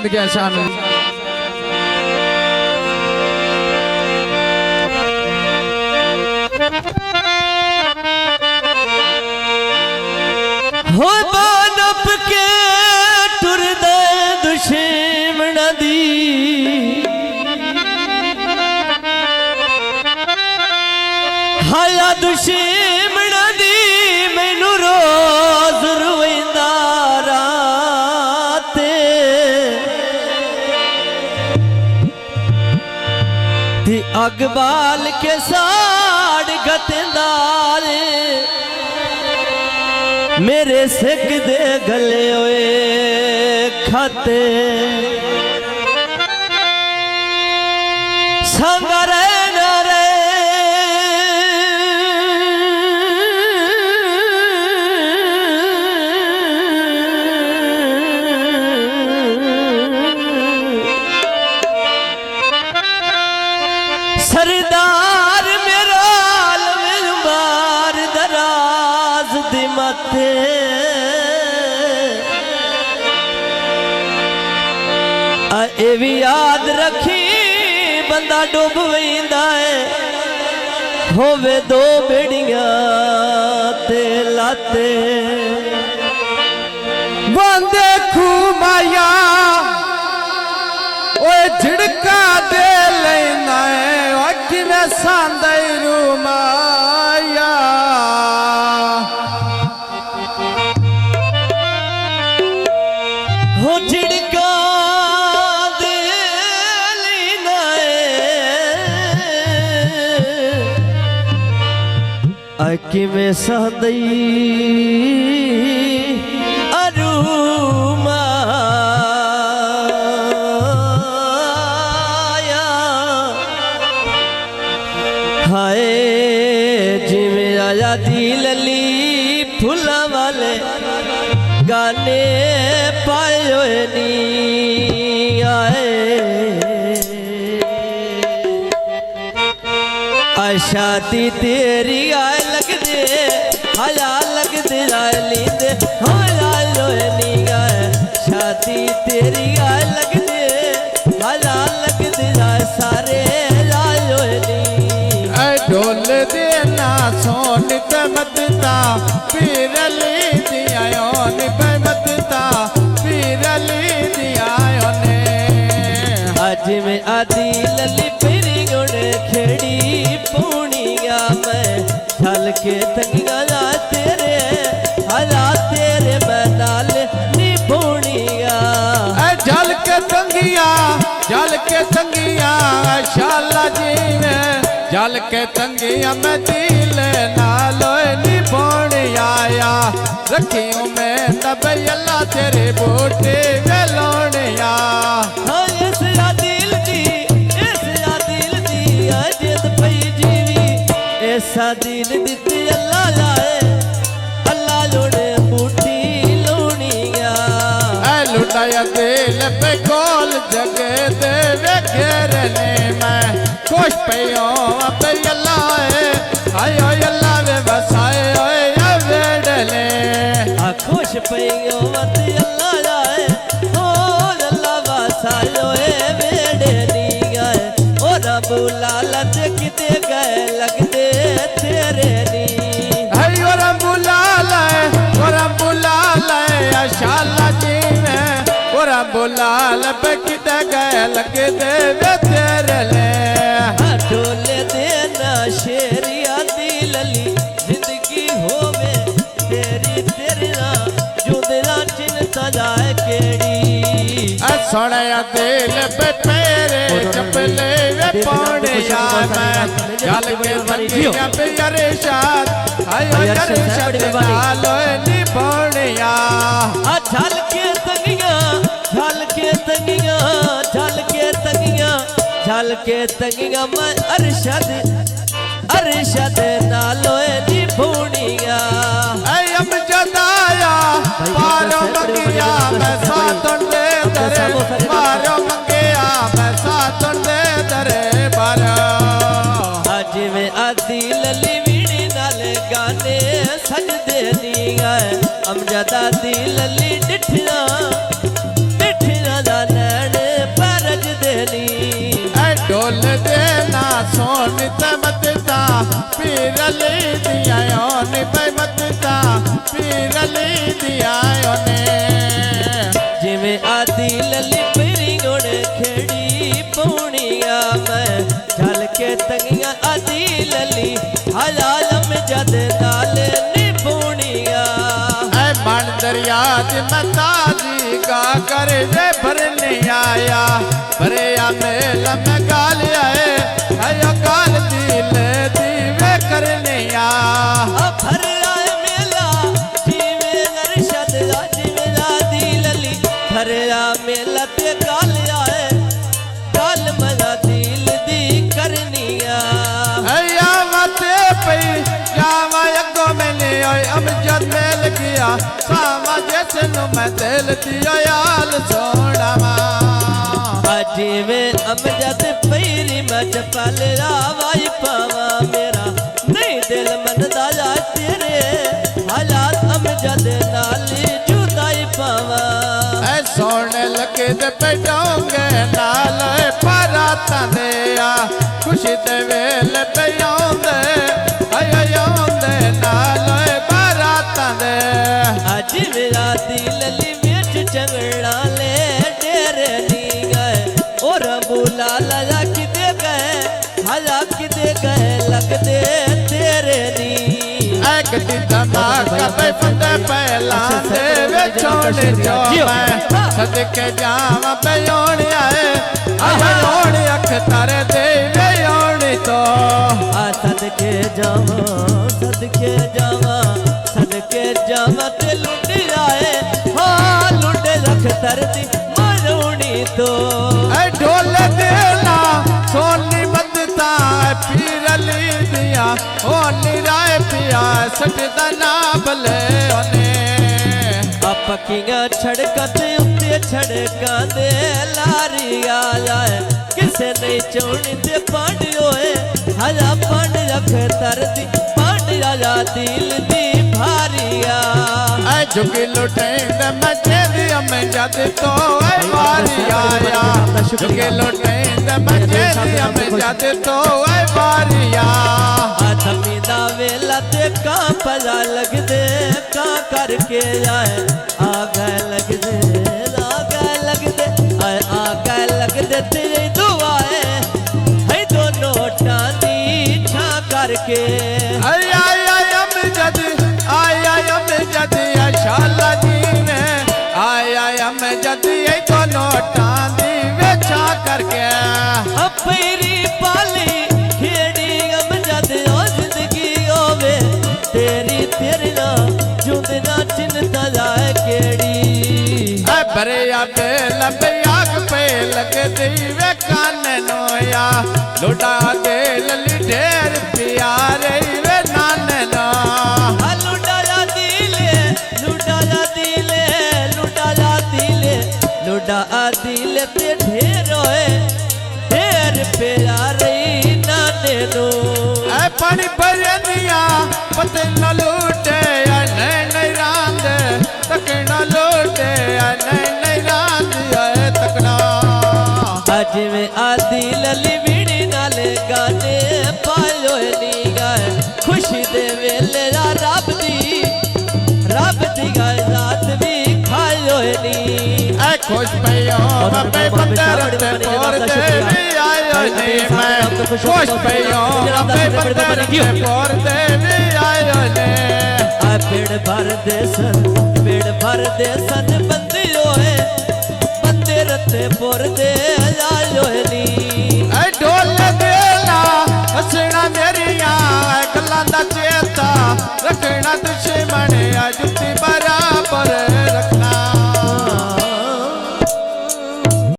जिंदगी आसान हुई। हो बानप के टुरदे दुश्मन दी हाया दुश्मन दी मैनू रोज रोइंदा रात ती अग बाल के साड़ गतंदार मेरे सिक दे गले होए खाते संगरे नरे सरदार मेरा लंबार दराज दी मथे ए भी याद रखी बंदा डुब वैंदा है होवे दो बेड़ियां ते लाते बंदे खूमाया ओए झिड़का दे लेना है अखी में सांदे रूमाया हो झिड़का दे लेना है अखी में सांदे हाय जिमें आया दिलली फुला वाले गाने पाए होए नी आए शादी तेरी आए लगदे हया लगदे आए लींदे हया होए नी आए शादी तेरी आए लगदे हया लगदे आए सारे आए होए नी ढोल देना सोन मदता पीरली दिया मदता पीरली दिया आज में आदि लली फिरी गुण खेड़ी पूनिया मैं छल के तंगिया तेरे हला तेरे मैं नाल नी पूनिया जल के तंगिया शाला जी में जल के तंगिया मैं दिल नालो निभोने आया रखियों में तब अल्लाह तेरे बूटे वेलोने आ इस दिल दी अजद पई जीवी ऐसा दिल दिती अल्लाह लाए अल्लाह लोड़े बूटी लोनिया लुटाया दिल पे कोल जगे दे वे घेरने में खुश पियो अब अल्लाह आयो अल्लाह वे बसाए ओए वेड़ले खुश पियो अब अल्लाह लाए ओ अल्लाह बसायो ए वेड़े नी आए ओ रब लालच किते गए लगदे तेरे नी ओ रब लाले शाला जी में ओ रब लाल पे किते गए लगदे वे तेरे ले ढोले देना शेरिया दी लली जिंदगी होवे तेरी तेरा जुदरा चिंता जाए केड़ी सोनिया दिल पे तेरे चपले वे पौड़े यार मैं जल के तंगिया पे अरशाद आयो अरशाद नालो निभोने आ झल के तंगिया झल के तंगिया झल के तंगिया झल के तंगिया मैं अरशद नालो निभोनिया अब जदाया पारो मंगिया मैं सातन दे दरे पारो मंगिया मैं सातन दे दरे पारो आज में आदि लली वीणी नाल गाने सजदे नी आए अमजदा दी लली डिठना दा सोनी तमतता पीरली दिया ओनी तमतता पीरली दिया ओने जिमें आदि लली मेरी गुण खेड़ी पौनिया मैं झल के तंगिया आदि लली हलालम जद नाल निपुणिया ऐ बन दरिया मता जी का कर जे भरने आया भरिया मेल में गाल आए आयो गाल दिल दीवे करने आ भर आए मेला जीवे नरशद जिमें आदि लली भर आ मेला ते गाल आए गाल मजा दिल दी करनिया अया मते पई जावा अगो मैंने ओए अमजद मेल किया सामा जैसे नु मैं दिल दिया याल सोनावा जिवे अमजद पैरी मच पल रावाई पावा मेरा नहीं दिल मन दाया तेरे हालात अमजद नाली जुदाई पावा ऐ सोने लगे ते बैठोंगे नाल पराता दे आ खुशी दे वेल पे आउंदे आउंदे नाल पराता दे अज मेरा दिल ली विच चंगड़ा ले डेरे नी गए और बुला लगा किदे गए हला किदे गए लगदे तेरे नी ऐ गड्डी धमाका पे फंदे पहला दे वे छोड़ जो मैं सदके जावा पे ओण आए ओण अख तारे दे वे ओण तो सदके जावा ते लुट आए हाँ लुट रख तरदी मरूनी तो ऐ ढोल देला सोनी बदता पीरली दिया ओ निराय पिया सटदा ना भले ओने पक्कियां छड़का ते उत्ते छड़का दे लारी आ जाए किसे नहीं चोनी ते पांड होए हजा पांड रख तरदी पांड राजा दिल दी भारिया ऐ झुकी लुटेंद मचे दिया मैं जद तो ऐ बारी आया झुकी लुटेंद मचे दिया मैं जद तो ऐ बारी आ धमीदा वेला ते कां पला लग दे कां करके आए आ गए लग दे आ गए लग दे तेरी दुआए है दोनों टांदी छा करके आया अमजद शाला जी ने आया अमजद ये दोनों टांदी वेचा करके अपरी पाली खेड़ी अमजद ओ जिंदगी होवे तेरी ना जुंद ना चिंता जाए केड़ी ऐ भरिया बेल पे आग पे लग दी वे कान नोया लुटा दे लली ढेर प्यारे वे नान नो लुटा दिल ते ढेर होए ढेर प्यारे नाने नो ऐ पानी भरनिया पते न लूटे नहीं रांद तक न लूटे नहीं रांद तकना आज में आदि लली बीड़ी नाले गाने पायो नी गाए खुशी दे वेले रब दी गाए रात भी खायो नी खुश पयो मैं बंदर ते पोर दे भी आयो नी मैं खुश पयो मैं बंदर ते पोर दे भी आयो ने आ पेड़ भर दे सन बंदी होए बंदे रते पोर दे आयो नी ऐ ढोल देला हसना मेरिया गल्लां दा चेता रखना